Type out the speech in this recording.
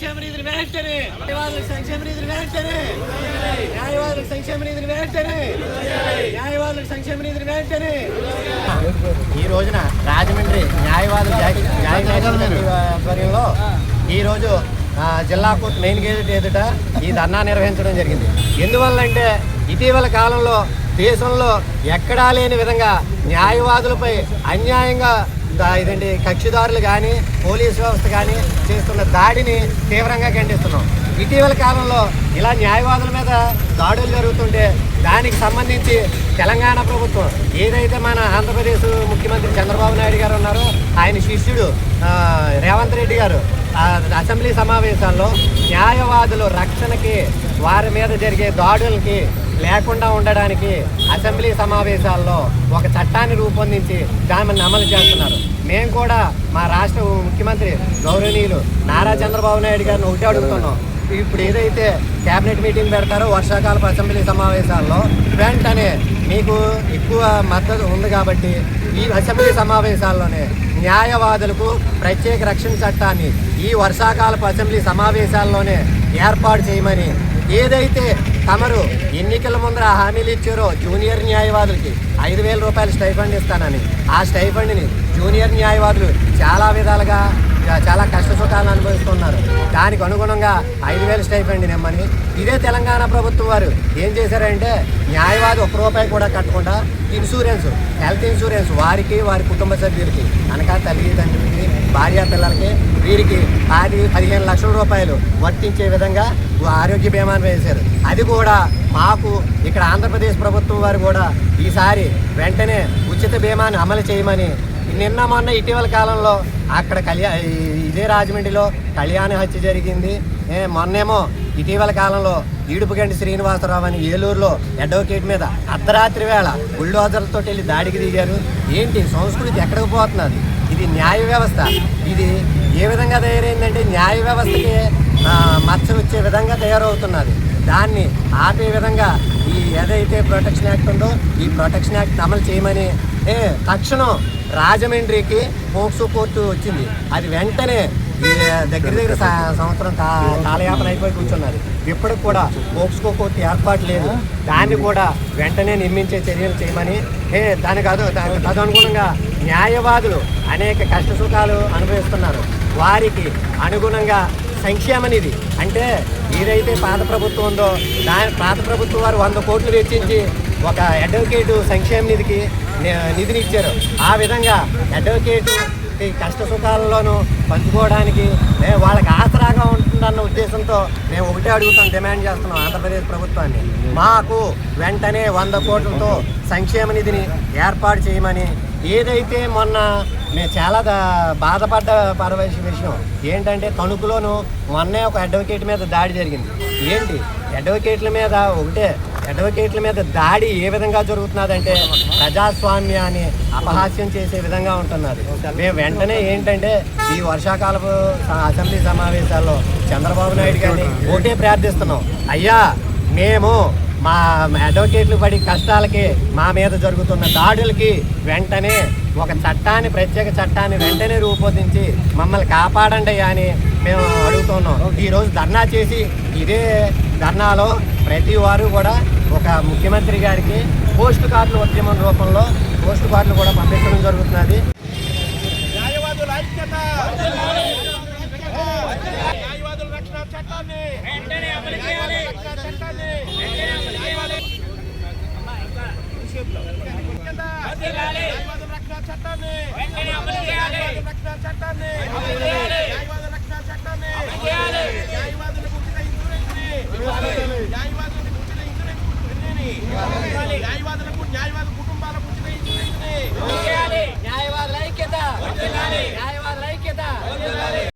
సంక్షేమ నిధులు వెంటనే, న్యాయవాదులకు సంక్షేమ నిధులు వెంటనే, న్యాయవాదులకు సంక్షేమ నిధులు వెంటనే, న్యాయవాదులకు సంక్షేమ నిధులు వెంటనే. ఈ రోజున రాజమండ్రి న్యాయవాదుల ఆధ్వర్యంలో ఈరోజు జిల్లా కోర్టు మెయిన్ గేట్ ఎదుట ఈ ధర్నా నిర్వహించడం జరిగింది. ఎందువల్లంటే ఇటీవల కాలంలో దేశంలో ఎక్కడా లేని విధంగా న్యాయవాదులపై అన్యాయంగా కక్షిదారులు కానీ పోలీసు వ్యవస్థ కానీ చేస్తున్న దాడిని తీవ్రంగా ఖండిస్తున్నాం. ఇటీవల కాలంలో ఇలా న్యాయవాదుల మీద దాడులు జరుగుతుంటే దానికి సంబంధించి తెలంగాణ ప్రభుత్వం ఏదైతే మన ఆంధ్రప్రదేశ్ ముఖ్యమంత్రి చంద్రబాబు నాయుడు గారు ఉన్నారో ఆయన శిష్యుడు రేవంత్ రెడ్డి గారు అసెంబ్లీ సమావేశాల్లో న్యాయవాదుల రక్షణకి వారి మీద జరిగే దాడులకి లేకుండా ఉండడానికి అసెంబ్లీ సమావేశాల్లో ఒక చట్టాన్ని రూపొందించి దాన్ని అమలు చేస్తున్నారు. మేము కూడా మా రాష్ట్ర ముఖ్యమంత్రి గౌరవనీయులు నారా చంద్రబాబు నాయుడు గారిని ఒకటి అడుగుతున్నాం. ఇప్పుడు ఏదైతే క్యాబినెట్ మీటింగ్ పెడతారో వర్షాకాలపు అసెంబ్లీ సమావేశాల్లో వెంటనే మీకు ఎక్కువ మద్దతు ఉంది కాబట్టి ఈ అసెంబ్లీ సమావేశాల్లోనే న్యాయవాదులకు ప్రత్యేక రక్షణ చట్టాన్ని ఈ వర్షాకాలపు అసెంబ్లీ సమావేశాల్లోనే ఏర్పాటు చేయమని, ఏదైతే తమరు ఎన్నికల ముందర హామీలు ఇచ్చారో జూనియర్ న్యాయవాదులకి 5,000 రూపాయలు స్టైఫండ్ ఇస్తానని, ఆ స్టైఫండ్ని జూనియర్ న్యాయవాదులు చాలా విధాలుగా చాలా కష్ట సుఖాలు అనుభవిస్తున్నారు. దానికి అనుగుణంగా 5,000 స్టైఫండ్ ఇమ్మని ఇదే తెలంగాణ ప్రభుత్వం వారు ఏం చేశారంటే న్యాయవాది ₹1 కూడా కట్టకుండా ఇన్సూరెన్స్, హెల్త్ ఇన్సూరెన్స్ వారికి వారి కుటుంబ సభ్యులకి అనగా తల్లిదండ్రులకి భార్య పిల్లలకి వీరికి 10-15 లక్షల రూపాయలు వర్తించే విధంగా ఆరోగ్య బీమాను వేశారు. అది కూడా మాకు ఇక్కడ ఆంధ్రప్రదేశ్ ప్రభుత్వం వారు కూడా ఈసారి వెంటనే ఉచిత బీమాను అమలు చేయమని, నిన్న మొన్న ఇటీవల కాలంలో అక్కడ ఇదే రాజమండ్రిలో కళ్యాణ హత్య జరిగింది. మొన్నేమో ఇటీవల కాలంలో ఈడుపుగంటి శ్రీనివాసరావు అని ఏలూరులో అడ్వకేట్ మీద అర్ధరాత్రి వేళ బుల్డోజర్లతో వెళ్ళి దాడికి దిగారు. ఏంటి సంస్కృతి ఎక్కడికి పోతున్నది? ఇది న్యాయ వ్యవస్థ ఇది ఏ విధంగా తయారైందంటే న్యాయ వ్యవస్థకి మచ్చ వచ్చే విధంగా తయారవుతున్నది. దాన్ని ఆపే విధంగా ఈ ఏదైతే ప్రొటెక్షన్ యాక్ట్ ఉందో ఈ ప్రొటెక్షన్ యాక్ట్ అమలు చేయమని తక్షణం రాజమండ్రికి పోక్సో కోర్టు వచ్చింది. అది వెంటనే దగ్గర సంవత్సరం కాలయాపన అయిపోయి కూర్చున్నది. ఇప్పటికి కూడా పోక్సో కోర్టు ఏర్పాటు లేదు. దాన్ని కూడా వెంటనే నిర్మించే చర్యలు చేయమని, తదనుగుణంగా న్యాయవాదులు అనేక కష్ట సుఖాలు అనుభవిస్తున్నారు. వారికి అనుగుణంగా సంక్షేమ నిధి అంటే ఏదైతే పాత ప్రభుత్వం ఉందో పాత ప్రభుత్వం వారు 100 కోట్లు వెచ్చించి ఒక అడ్వకేటు సంక్షేమ నిధికి నిధినిచ్చారు. ఆ విధంగా అడ్వకేటు కష్ట సుఖాలలోనూ పంచుకోవడానికి వాళ్ళకి ఆసరాగా ఉంటుందన్న ఉద్దేశంతో మేము ఒకటే అడుగుతాం, డిమాండ్ చేస్తున్నాం ఆంధ్రప్రదేశ్ ప్రభుత్వాన్ని, మాకు వెంటనే 100 కోట్లతో సంక్షేమ నిధిని ఏర్పాటు చేయమని. ఏదైతే మొన్న మేము చాలా బాధపడ్డ విషయం ఏంటంటే తణుకులోను మొన్నే ఒక అడ్వకేట్ మీద దాడి జరిగింది. ఏంటి అడ్వకేట్ల మీద దాడి ఏ విధంగా జరుగుతున్నదంటే ప్రజాస్వామ్యాన్ని అపహాస్యం చేసే విధంగా ఉంటున్నది. మేము వెంటనే ఏంటంటే ఈ వర్షాకాలపు అసెంబ్లీ సమావేశాల్లో చంద్రబాబు నాయుడు గారిని ఒకటే ప్రార్థిస్తున్నాం, అయ్యా మేము మా అడ్వకేట్లు పడి కష్టాలకి మా మీద జరుగుతున్న దాడులకి వెంటనే ఒక చట్టాన్ని ప్రత్యేక చట్టాన్ని వెంటనే రూపొందించి మమ్మల్ని కాపాడండి అని మేము అడుగుతున్నాం. ఈరోజు ధర్నా చేసి ఇదే ధర్నాలో ప్రతి వారు కూడా ఒక ముఖ్యమంత్రి గారికి పోస్ట్ కార్డుల ఉద్యమం రూపంలో పోస్ట్ కార్డులు కూడా పంపించడం జరుగుతున్నది. న్యాయవాదులకు న్యాయవాద కుటుంబాలకు ఉచిత ఇన్సూరెన్స్, న్యాయవాదుల ఐక్యత, న్యాయవాదుల ఐక్యత.